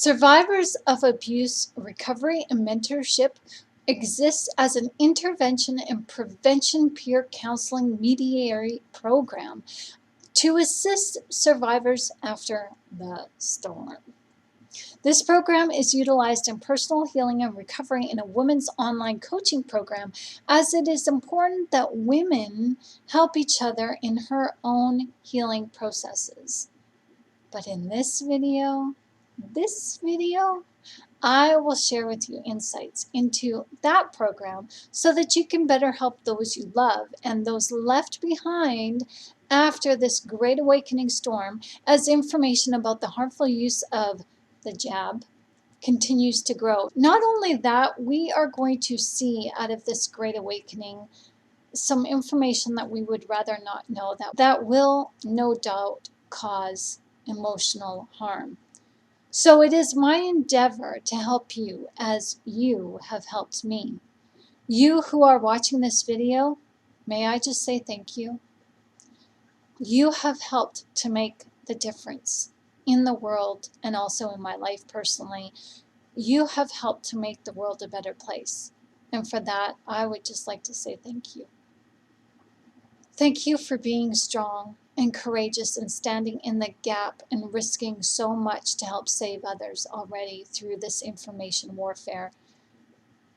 Survivors of abuse recovery and mentorship exists as an intervention and prevention peer counseling mediatory program to assist survivors after the storm. This program is utilized in personal healing and recovery in a women's online coaching program, as it is important that women help each other in her own healing processes. But in this video, I will share with you insights into that program so that you can better help those you love and those left behind after this great awakening storm, as information about the harmful use of the jab continues to grow. Not only that, we are going to see out of this great awakening some information that we would rather not know that will no doubt cause emotional harm. So it is my endeavor to help you as you have helped me. You who are watching this video, may I just say thank you? You have helped to make the difference in the world and also in my life personally. You have helped to make the world a better place. And for that, I would just like to say thank you. Thank you for being strong and courageous and standing in the gap and risking so much to help save others already through this information warfare.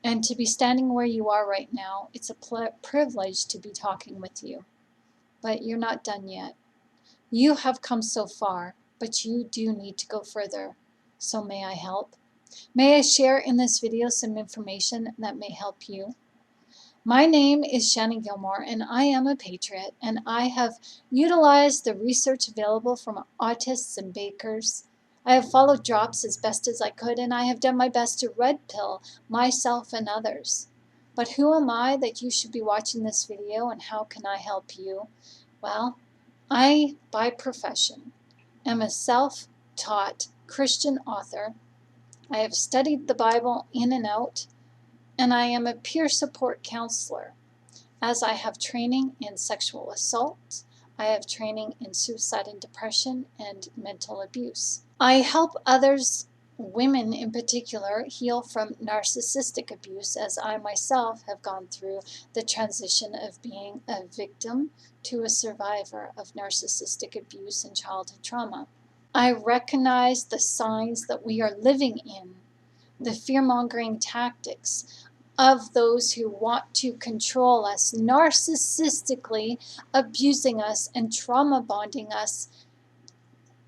And to be standing where you are right now, it's a privilege to be talking with you. But you're not done yet. You have come so far, but you do need to go further. So may I help? May I share in this video some information that may help you? My name is Shannon Gilmore, and I am a patriot, and I have utilized the research available from autists and bakers. I have followed drops as best as I could, and I have done my best to red pill myself and others. But who am I that you should be watching this video, and how can I help you? Well, I, by profession, am a self-taught Christian author. I have studied the Bible in and out, and I am a peer support counselor, as I have training in sexual assault, I have training in suicide and depression and mental abuse. I help others, women in particular, heal from narcissistic abuse, as I myself have gone through the transition of being a victim to a survivor of narcissistic abuse and childhood trauma. I recognize the signs that we are living in, the fear-mongering tactics of those who want to control us, narcissistically abusing us and trauma bonding us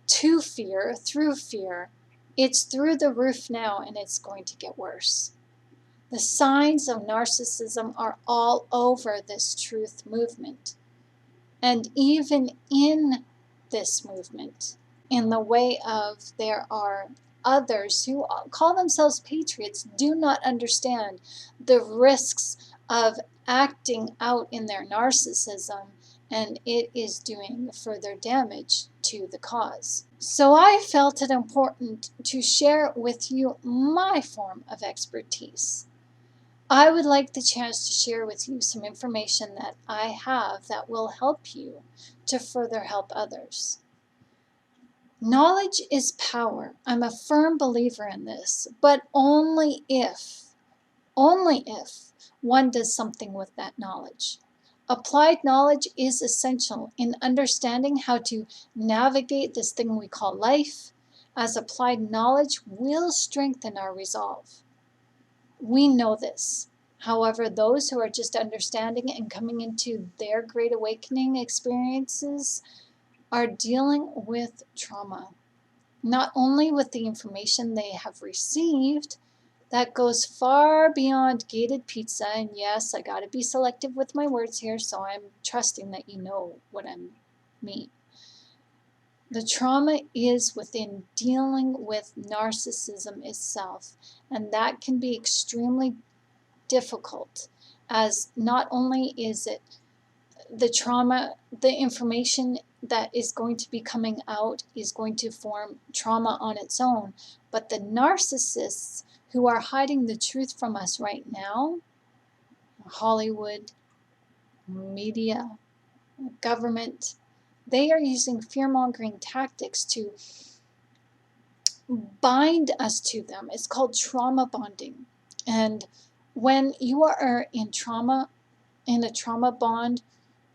to fear, through fear. It's through the roof now, and it's going to get worse. The signs of narcissism are all over this truth movement. And even in this movement, in the way of there are others who call themselves patriots, do not understand the risks of acting out in their narcissism, and it is doing further damage to the cause. So I felt it important to share with you my form of expertise. I would like the chance to share with you some information that I have that will help you to further help others. Knowledge is power. I'm a firm believer in this, but only if one does something with that knowledge. Applied knowledge is essential in understanding how to navigate this thing we call life, as applied knowledge will strengthen our resolve. We know this. However, those who are just understanding and coming into their great awakening experiences are dealing with trauma, not only with the information they have received that goes far beyond gated pizza, and yes, I gotta be selective with my words here, so I'm trusting that you know what I mean. The trauma is within dealing with narcissism itself, and that can be extremely difficult, as not only is it the trauma, the information that is going to be coming out is going to form trauma on its own, but the narcissists who are hiding the truth from us right now, Hollywood, media, government, they are using fear-mongering tactics to bind us to them. It's called trauma bonding. And when you are in a trauma bond,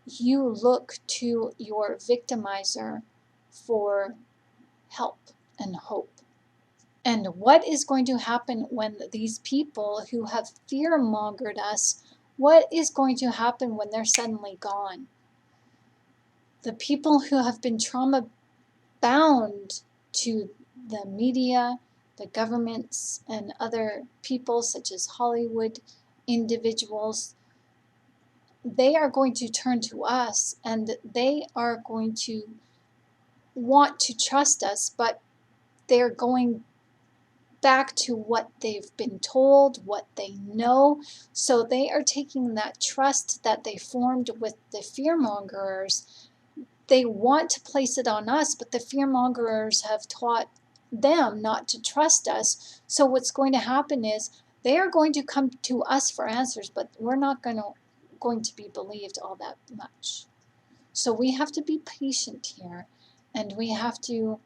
you look to your victimizer for help and hope. And what is going to happen when these people who have fear-mongered us, what is going to happen when they're suddenly gone? The people who have been trauma bound to the media, the governments, and other people such as Hollywood individuals, they are going to turn to us and they are going to want to trust us, but they're going back to what they've been told, what they know. So they are taking that trust that they formed with the fearmongers. They want to place it on us, but the fearmongers have taught them not to trust us. So what's going to happen is they are going to come to us for answers, but we're not going to be believed all that much. So we have to be patient here, and we have to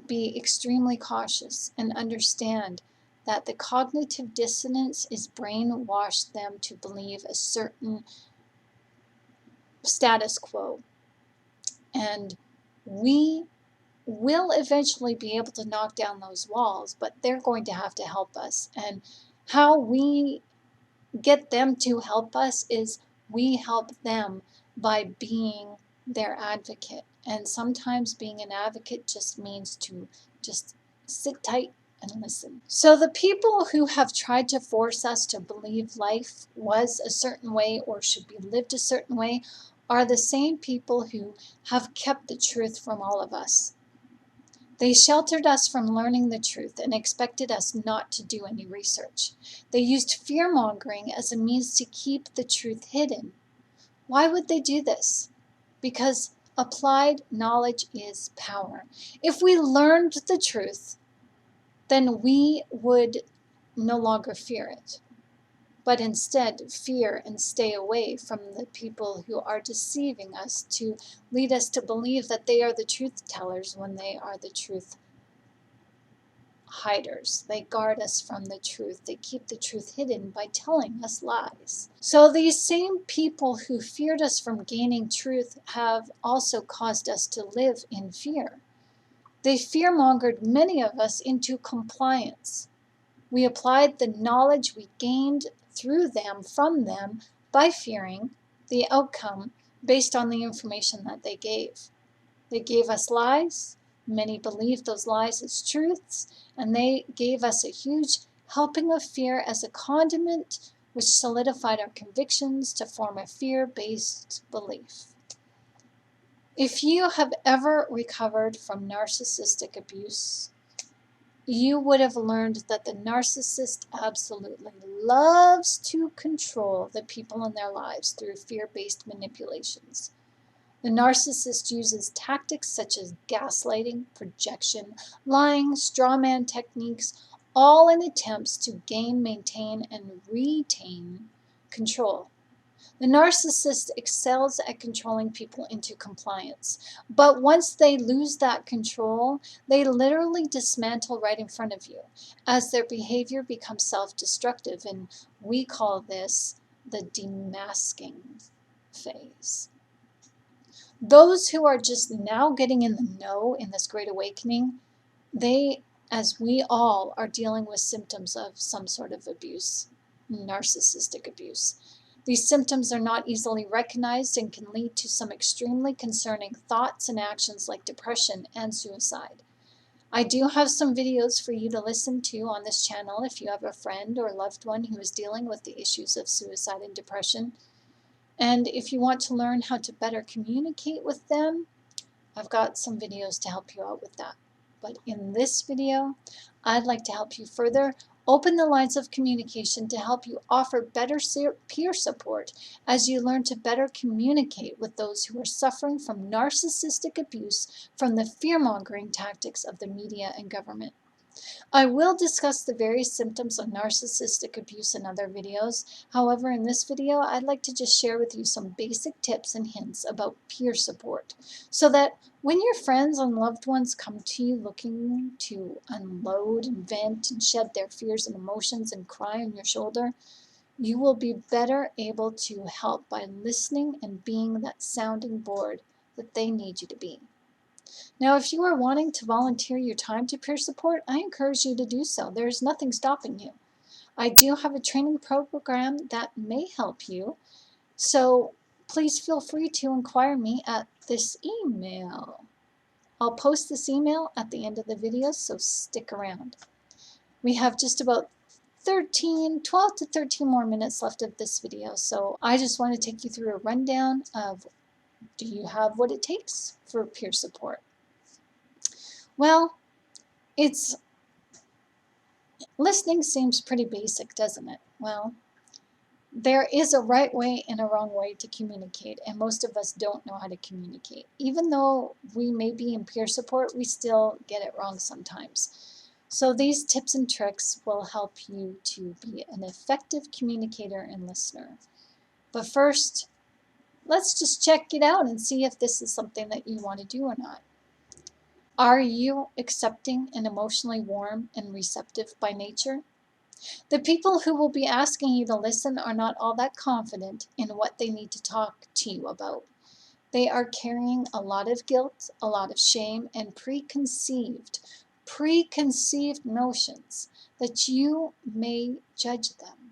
be extremely cautious and understand that the cognitive dissonance is brainwashed them to believe a certain status quo. And we will eventually be able to knock down those walls, but they're going to have to help us. And how we get them to help us is we help them by being their advocate. And sometimes being an advocate just means to just sit tight and listen. So the people who have tried to force us to believe life was a certain way or should be lived a certain way are the same people who have kept the truth from all of us. They sheltered us from learning the truth and expected us not to do any research. They used fear-mongering as a means to keep the truth hidden. Why would they do this? Because applied knowledge is power. If we learned the truth, then we would no longer fear it, but instead fear and stay away from the people who are deceiving us to lead us to believe that they are the truth tellers when they are the truth hiders. They guard us from the truth. They keep the truth hidden by telling us lies. So these same people who feared us from gaining truth have also caused us to live in fear. They fear-mongered many of us into compliance. We applied the knowledge we gained through them, from them, by fearing the outcome based on the information that they gave. They gave us lies. Many believed those lies as truths, and they gave us a huge helping of fear as a condiment, which solidified our convictions to form a fear-based belief. If you have ever recovered from narcissistic abuse, you would have learned that the narcissist absolutely loves to control the people in their lives through fear-based manipulations. The narcissist uses tactics such as gaslighting, projection, lying, straw man techniques, all in attempts to gain, maintain, and retain control. The narcissist excels at controlling people into compliance, but once they lose that control, they literally dismantle right in front of you as their behavior becomes self-destructive, and we call this the demasking phase. Those who are just now getting in the know in this Great Awakening, they, as we all, are dealing with symptoms of some sort of abuse, narcissistic abuse. These symptoms are not easily recognized and can lead to some extremely concerning thoughts and actions like depression and suicide. I do have some videos for you to listen to on this channel if you have a friend or loved one who is dealing with the issues of suicide and depression. And if you want to learn how to better communicate with them, I've got some videos to help you out with that. But in this video, I'd like to help you further open the lines of communication to help you offer better peer support as you learn to better communicate with those who are suffering from narcissistic abuse from the fear-mongering tactics of the media and government. I will discuss the various symptoms of narcissistic abuse in other videos. However, in this video, I'd like to just share with you some basic tips and hints about peer support so that when your friends and loved ones come to you looking to unload and vent and shed their fears and emotions and cry on your shoulder, you will be better able to help by listening and being that sounding board that they need you to be. Now, if you are wanting to volunteer your time to peer support, I encourage you to do so. There's nothing stopping you. I do have a training program that may help you, so please feel free to inquire me at this email. I'll post this email at the end of the video, so stick around. We have just about 12 to 13 more minutes left of this video, so I just want to take you through a rundown of, do you have what it takes for peer support? Well, listening seems pretty basic, doesn't it? Well, there is a right way and a wrong way to communicate, and most of us don't know how to communicate. Even though we may be in peer support, we still get it wrong sometimes. So these tips and tricks will help you to be an effective communicator and listener. But first, let's just check it out and see if this is something that you want to do or not. Are you accepting and emotionally warm and receptive by nature? The people who will be asking you to listen are not all that confident in what they need to talk to you about. They are carrying a lot of guilt, a lot of shame, and preconceived notions that you may judge them.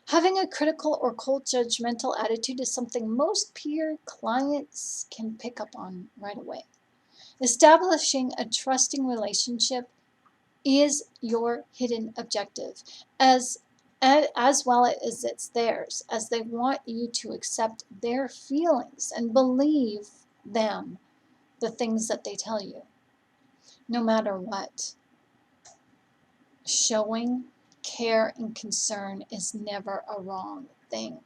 Having a critical or cold judgmental attitude is something most peer clients can pick up on right away. Establishing a trusting relationship is your hidden objective, as well as it's theirs, as they want you to accept their feelings and believe them, the things that they tell you, no matter what. Showing care and concern is never a wrong thing.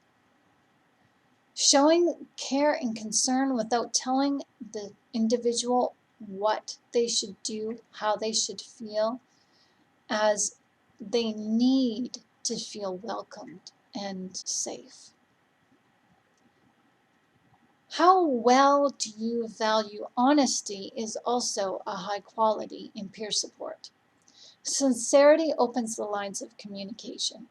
Showing care and concern without telling the individual what they should do, how they should feel, as they need to feel welcomed and safe. How well do you value honesty is also a high quality in peer support. Sincerity opens the lines of communication.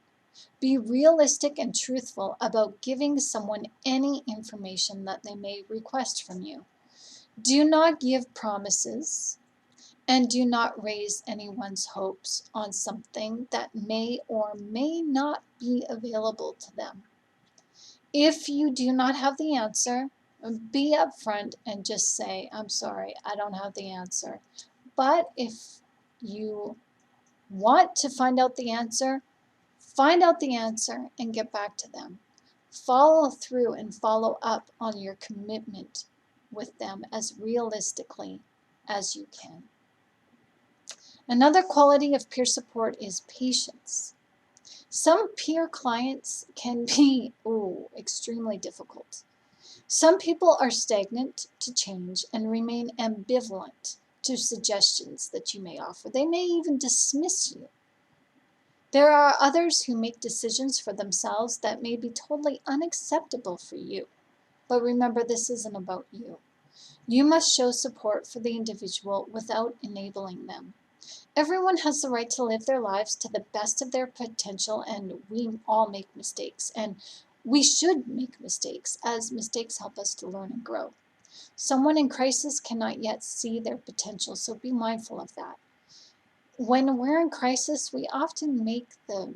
Be realistic and truthful about giving someone any information that they may request from you. Do not give promises, and do not raise anyone's hopes on something that may or may not be available to them. If you do not have the answer, be upfront and just say, I'm sorry, I don't have the answer. But if you want to find out the answer and get back to them. Follow through and follow up on your commitment with them as realistically as you can. Another quality of peer support is patience. Some peer clients can be extremely difficult. Some people are stagnant to change and remain ambivalent to suggestions that you may offer. They may even dismiss you. There are others who make decisions for themselves that may be totally unacceptable for you. But remember, this isn't about you. You must show support for the individual without enabling them. Everyone has the right to live their lives to the best of their potential, and we all make mistakes, and we should make mistakes, as mistakes help us to learn and grow. Someone in crisis cannot yet see their potential, so be mindful of that. When we're in crisis, we often make the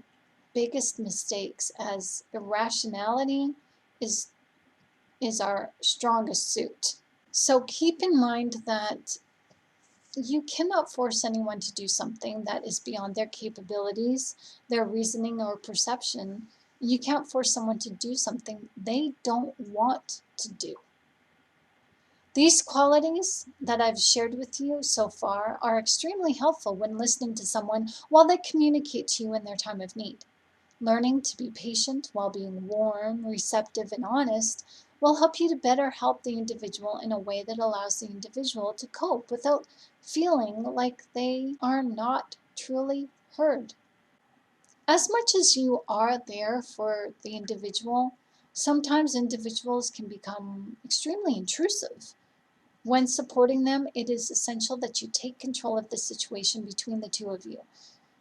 biggest mistakes, as irrationality is our strongest suit. So keep in mind that you cannot force anyone to do something that is beyond their capabilities, their reasoning, or perception. You can't force someone to do something they don't want to do. These qualities that I've shared with you so far are extremely helpful when listening to someone while they communicate to you in their time of need. Learning to be patient while being warm, receptive, and honest will help you to better help the individual in a way that allows the individual to cope without feeling like they are not truly heard. As much as you are there for the individual, sometimes individuals can become extremely intrusive. When supporting them, it is essential that you take control of the situation between the two of you.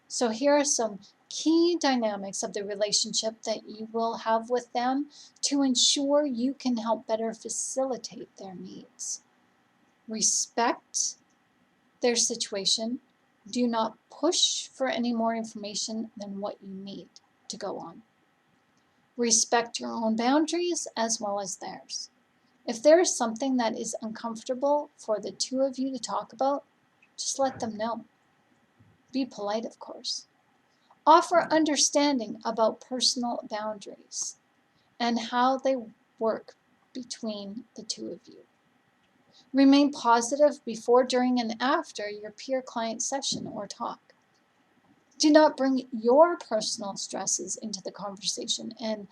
So here are some key dynamics of the relationship that you will have with them to ensure you can help better facilitate their needs. Respect their situation. Do not push for any more information than what you need to go on. Respect your own boundaries as well as theirs. If there is something that is uncomfortable for the two of you to talk about, just let them know. Be polite, of course. Offer understanding about personal boundaries and how they work between the two of you. Remain positive before, during, and after your peer-client session or talk. Do not bring your personal stresses into the conversation, and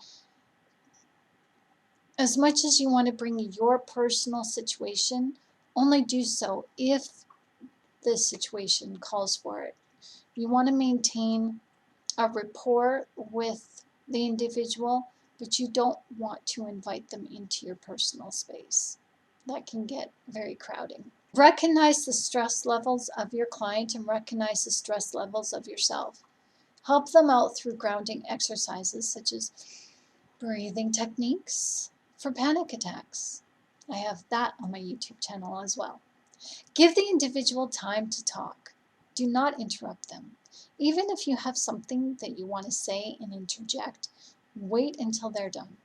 as much as you want to bring your personal situation, only do so if the situation calls for it. You want to maintain a rapport with the individual, but you don't want to invite them into your personal space. That can get very crowding. Recognize the stress levels of your client and recognize the stress levels of yourself. Help them out through grounding exercises such as breathing techniques for panic attacks. I have that on my YouTube channel as well. Give the individual time to talk. Do not interrupt them. Even if you have something that you want to say and interject, wait until they're done.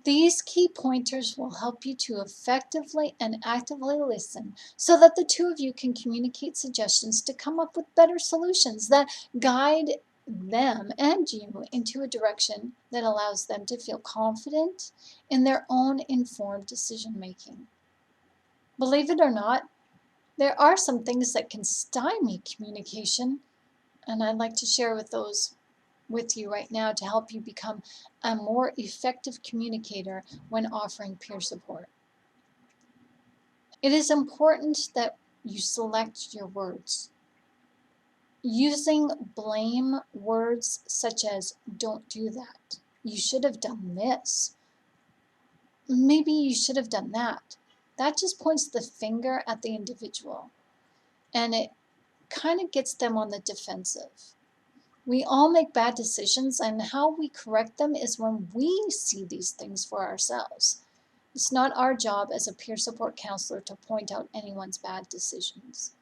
These key pointers will help you to effectively and actively listen so that the two of you can communicate suggestions to come up with better solutions that guide them and you into a direction that allows them to feel confident in their own informed decision making. Believe it or not, there are some things that can stymie communication, and I'd like to share with you right now to help you become a more effective communicator when offering peer support. It is important that you select your words. Using blame words such as "don't do that," "you should have done this," "maybe you should have done that," that just points the finger at the individual, and it kind of gets them on the defensive. We all make bad decisions, and how we correct them is when we see these things for ourselves. It's not our job as a peer support counselor to point out anyone's bad decisions.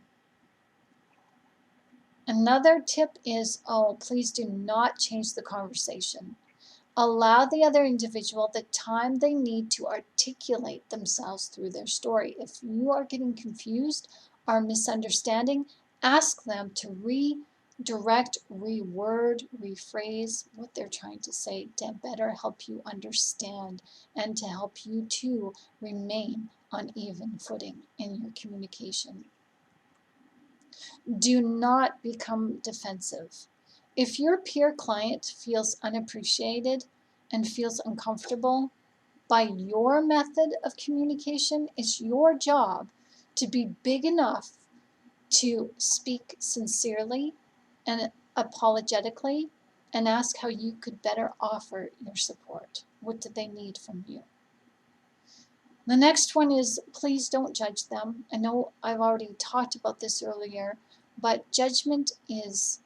Another tip is, please do not change the conversation. Allow the other individual the time they need to articulate themselves through their story. If you are getting confused or misunderstanding, ask them to redirect, reword, rephrase what they're trying to say to better help you understand and to help you to remain on even footing in your communication. Do not become defensive. If your peer client feels unappreciated and feels uncomfortable by your method of communication, it's your job to be big enough to speak sincerely and apologetically and ask how you could better offer your support. What do they need from you? The next one is, please don't judge them. I know I've already talked about this earlier, but judgment is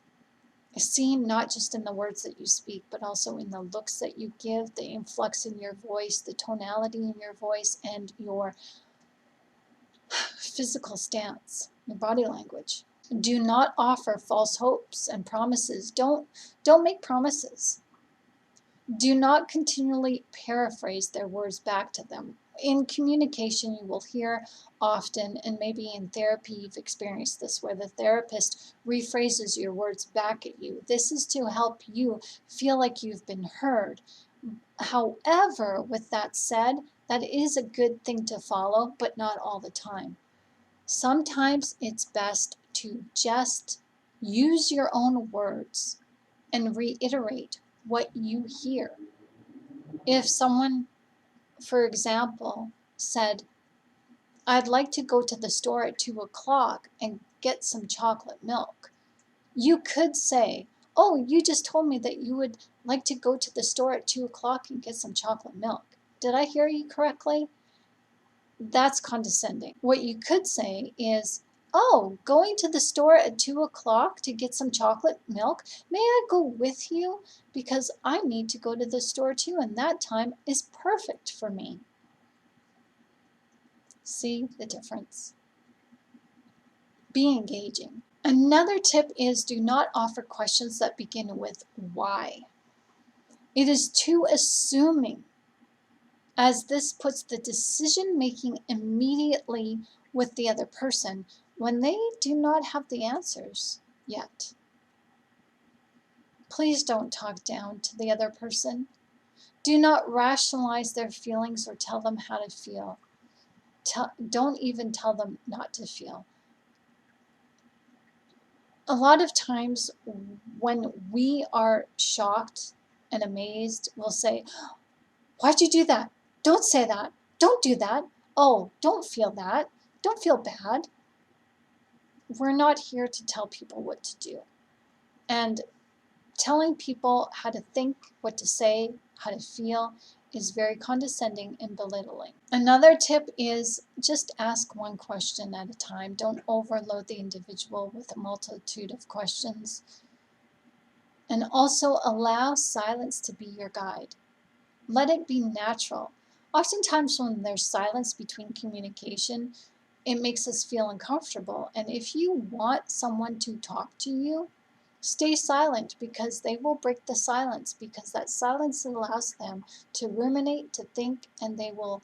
seen not just in the words that you speak, but also in the looks that you give, the influx in your voice, the tonality in your voice, and your physical stance, your body language. Do not offer false hopes and promises. Don't make promises. Do not continually paraphrase their words back to them. In communication, you will hear often, and maybe in therapy you've experienced this, where the therapist rephrases your words back at you. This is to help you feel like you've been heard. However, with that said, that is a good thing to follow, but not all the time. Sometimes it's best to just use your own words and reiterate what you hear. If someone, for example, said, I'd like to go to the store at 2 o'clock and get some chocolate milk, you could say, oh, you just told me that you would like to go to the store at 2 o'clock and get some chocolate milk. Did I hear you correctly? That's condescending. What you could say is, oh, going to the store at 2 o'clock to get some chocolate milk, may I go with you? Because I need to go to the store too, and that time is perfect for me. See the difference? Be engaging. Another tip is do not offer questions that begin with why. It is too assuming, as this puts the decision making immediately with the other person when they do not have the answers yet. Please don't talk down to the other person. Do not rationalize their feelings or tell them how to feel. Don't even tell them not to feel. A lot of times when we are shocked and amazed, we'll say, why'd you do that? Don't say that. Don't do that. Oh, don't feel that. Don't feel bad. We're not here to tell people what to do. And telling people how to think, what to say, how to feel is very condescending and belittling. Another tip is just ask one question at a time. Don't overload the individual with a multitude of questions. And also allow silence to be your guide. Let it be natural. Oftentimes when there's silence between communication, it makes us feel uncomfortable. And if you want someone to talk to you, stay silent, because they will break the silence, because that silence allows them to ruminate, to think, and they will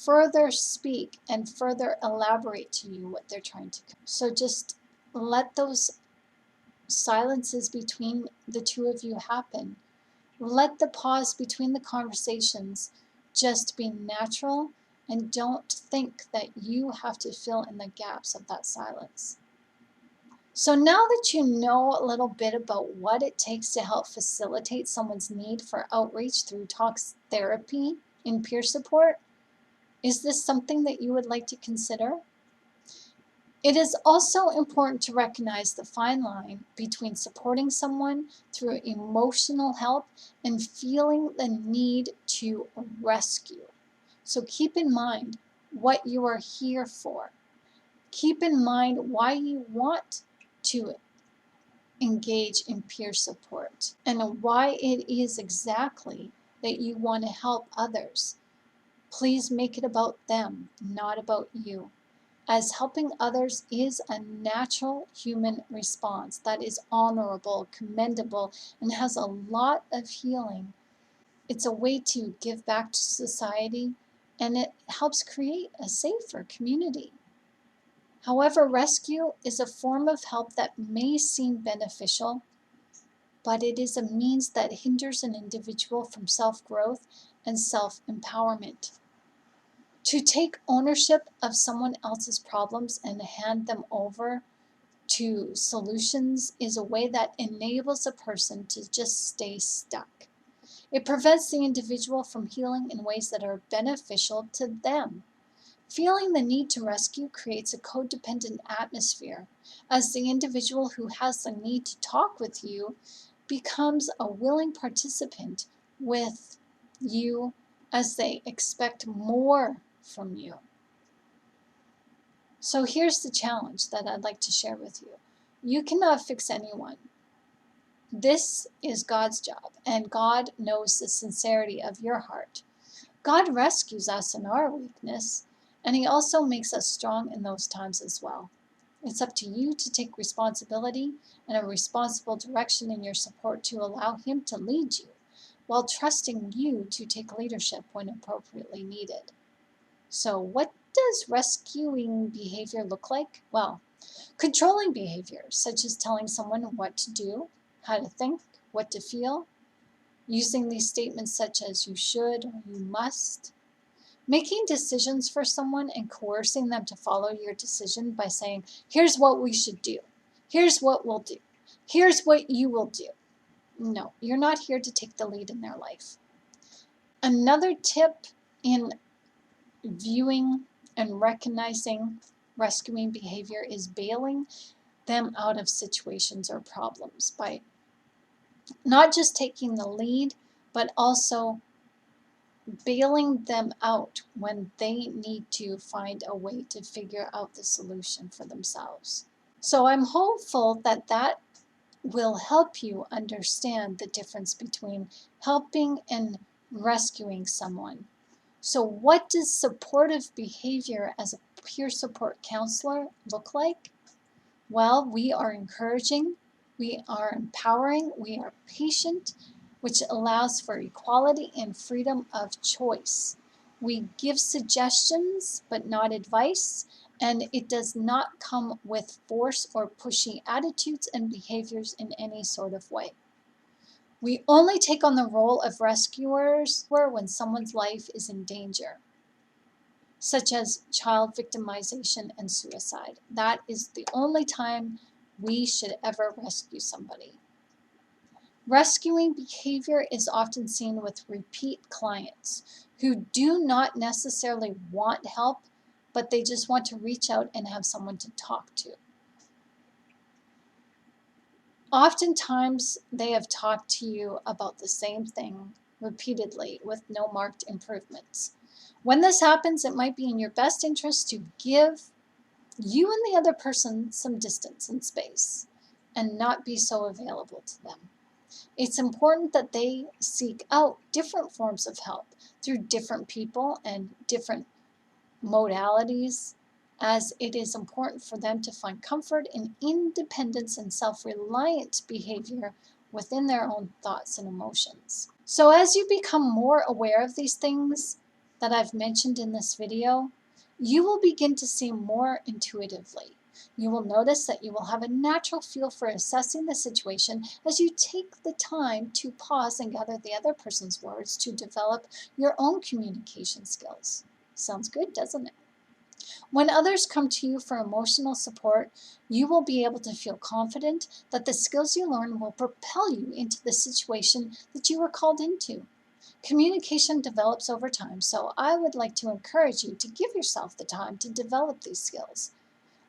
further speak and further elaborate to you what they're trying to. So just let those silences between the two of you happen. Let the pause between the conversations just be natural, and don't think that you have to fill in the gaps of that silence. So now that you know a little bit about what it takes to help facilitate someone's need for outreach through talk therapy in peer support, is this something that you would like to consider? It is also important to recognize the fine line between supporting someone through emotional help and feeling the need to rescue. So keep in mind what you are here for. Keep in mind why you want to engage in peer support and why it is exactly that you want to help others. Please make it about them, not about you, as helping others is a natural human response that is honorable, commendable, and has a lot of healing. It's a way to give back to society, and it helps create a safer community. However, rescue is a form of help that may seem beneficial, but it is a means that hinders an individual from self-growth and self-empowerment. To take ownership of someone else's problems and hand them over to solutions is a way that enables a person to just stay stuck. It prevents the individual from healing in ways that are beneficial to them. Feeling the need to rescue creates a codependent atmosphere, as the individual who has the need to talk with you becomes a willing participant with you, as they expect more from you. So here's the challenge that I'd like to share with you. You cannot fix anyone. This is God's job, and God knows the sincerity of your heart. God rescues us in our weakness, and He also makes us strong in those times as well. It's up to you to take responsibility and a responsible direction in your support to allow Him to lead you, while trusting you to take leadership when appropriately needed. So what does rescuing behavior look like? Well, controlling behavior, such as telling someone what to do, how to think, what to feel, using these statements such as you should or you must, making decisions for someone and coercing them to follow your decision by saying, here's what we should do, here's what we'll do, here's what you will do. No, you're not here to take the lead in their life. Another tip in viewing and recognizing rescuing behavior is bailing them out of situations or problems by not just taking the lead, but also bailing them out when they need to find a way to figure out the solution for themselves. So I'm hopeful that that will help you understand the difference between helping and rescuing someone. So what does supportive behavior as a peer support counselor look like? Well, we are encouraging, we are empowering, we are patient, which allows for equality and freedom of choice. We give suggestions, but not advice, and it does not come with force or pushy attitudes and behaviors in any sort of way. We only take on the role of rescuers when someone's life is in danger, such as child victimization and suicide. That is the only time we should ever rescue somebody. Rescuing behavior is often seen with repeat clients who do not necessarily want help, but they just want to reach out and have someone to talk to. Oftentimes, they have talked to you about the same thing repeatedly with no marked improvements. When this happens, it might be in your best interest to give you and the other person some distance and space and not be so available to them. It's important that they seek out different forms of help through different people and different modalities, as it is important for them to find comfort in independence and self-reliant behavior within their own thoughts and emotions. So as you become more aware of these things that I've mentioned in this video, you will begin to see more intuitively. You will notice that you will have a natural feel for assessing the situation as you take the time to pause and gather the other person's words to develop your own communication skills. Sounds good, doesn't it? When others come to you for emotional support, you will be able to feel confident that the skills you learn will propel you into the situation that you were called into. Communication develops over time, so I would like to encourage you to give yourself the time to develop these skills.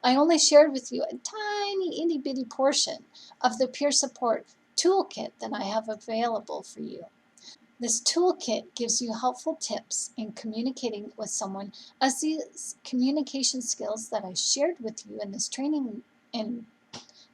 I only shared with you a tiny itty bitty portion of the peer support toolkit that I have available for you. This toolkit gives you helpful tips in communicating with someone, as these communication skills that I shared with you in this training, in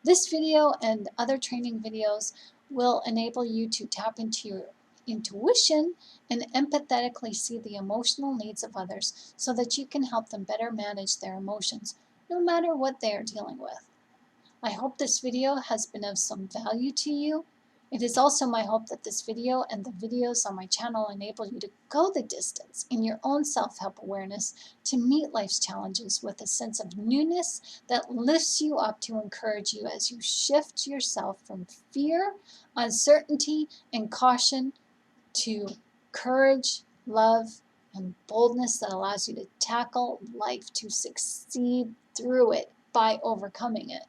this video and other training videos, will enable you to tap into your intuition and empathetically see the emotional needs of others so that you can help them better manage their emotions, no matter what they are dealing with. I hope this video has been of some value to you. It is also my hope that this video and the videos on my channel enable you to go the distance in your own self-help awareness to meet life's challenges with a sense of newness that lifts you up to encourage you as you shift yourself from fear, uncertainty, and caution to courage, love, and boldness that allows you to tackle life, to succeed through it by overcoming it.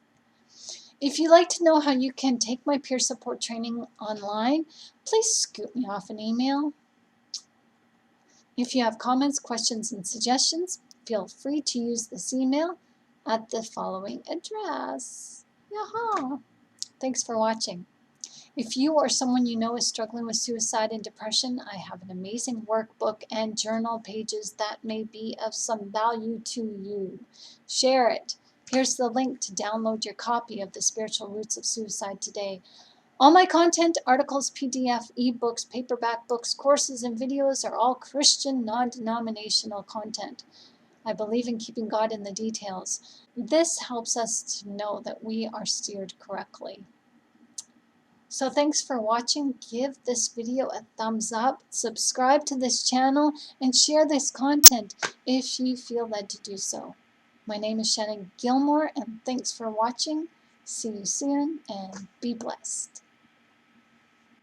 If you'd like to know how you can take my peer support training online, please scoop me off an email. If you have comments, questions, and suggestions, feel free to use this email at the following address. Yaha! Thanks for watching. If you or someone you know is struggling with suicide and depression, I have an amazing workbook and journal pages that may be of some value to you. Share it. Here's the link to download your copy of The Spiritual Roots of Suicide today. All my content, articles, PDF, ebooks, paperback books, courses, and videos are all Christian, non-denominational content. I believe in keeping God in the details. This helps us to know that we are steered correctly. So thanks for watching. Give this video a thumbs up, subscribe to this channel, and share this content if you feel led to do so. My name is Shannon Gilmore, and thanks for watching. See you soon, and be blessed.